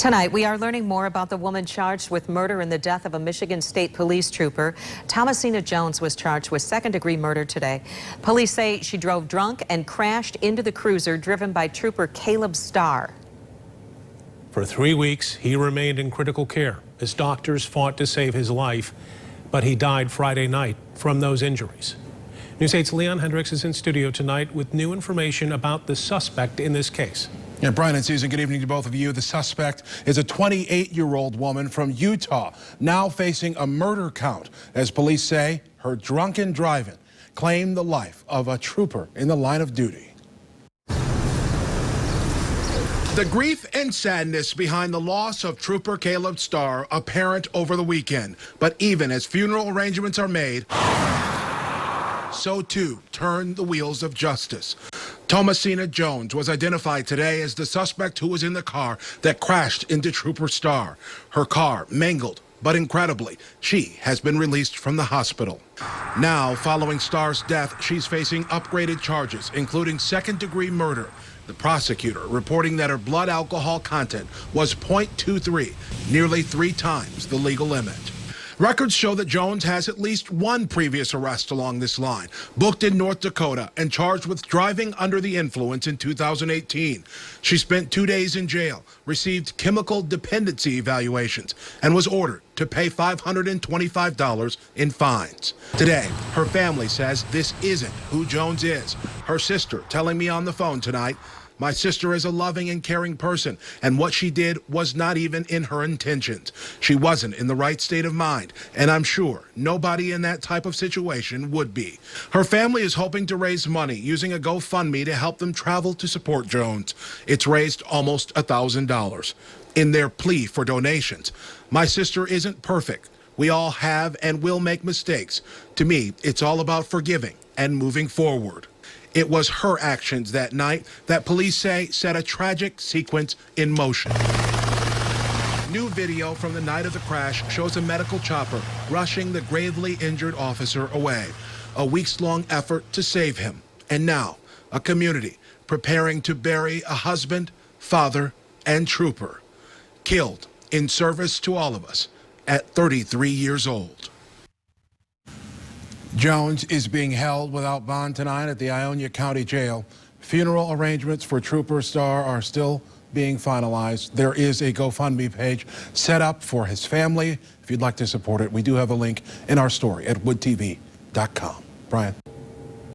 Tonight, we are learning more about the woman charged with murder in the death of a Michigan State Police trooper. THOMASINA Jones was charged with second-degree murder today. Police say she drove drunk and crashed into the cruiser driven by Trooper Caleb STARR. For 3 weeks, he remained in critical care. His doctors fought to save his life, but he died Friday night from those injuries. News 8's Leon Hendricks is in studio tonight with new information about the suspect in this case. Yeah, Brian and Susan, good evening to both of you. The suspect is a 28-year-old woman from Utah, now facing a murder count, as police say her drunken driving claimed the life of a trooper in the line of duty. The grief and sadness behind the loss of Trooper Caleb STARR apparent over the weekend. But even as funeral arrangements are made, so too turn the wheels of justice. THOMASINA Jones was identified today as the suspect who was in the car that crashed into Trooper STARR. Her car mangled, but incredibly, she has been released from the hospital. Now, following STARR's death, she's facing upgraded charges, including second-degree murder. The prosecutor reporting that her blood alcohol content was 0.23, nearly 3 times the legal limit. Records show that Jones has at least one previous arrest along this line, booked in North Dakota and charged with driving under the influence in 2018. She spent 2 days in jail, received chemical dependency evaluations, and was ordered to pay $525 in fines. Today, her family says this isn't who Jones is. Her sister telling me on the phone tonight, "My sister is a loving and caring person, and what she did was not even in her intentions. She wasn't in the right state of mind, and I'm sure nobody in that type of situation would be." Her family is hoping to raise money using a GoFundMe to help them travel to support Jones. It's raised almost $1,000. In their plea for donations, "My sister isn't perfect. We all have and will make mistakes. To me, it's all about forgiving and moving forward." It was her actions that night that police say set a tragic sequence in motion. New video from the night of the crash shows a medical chopper rushing the gravely injured officer away. A weeks-long effort to save him. And now, a community preparing to bury a husband, father, and trooper, killed in service to all of us at 33 years old. Jones is being held without bond tonight at the Ionia County Jail. Funeral arrangements for Trooper STARR are still being finalized. There is a GoFundMe page set up for his family. If you'd like to support it, we do have a link in our story at woodtv.com. Brian.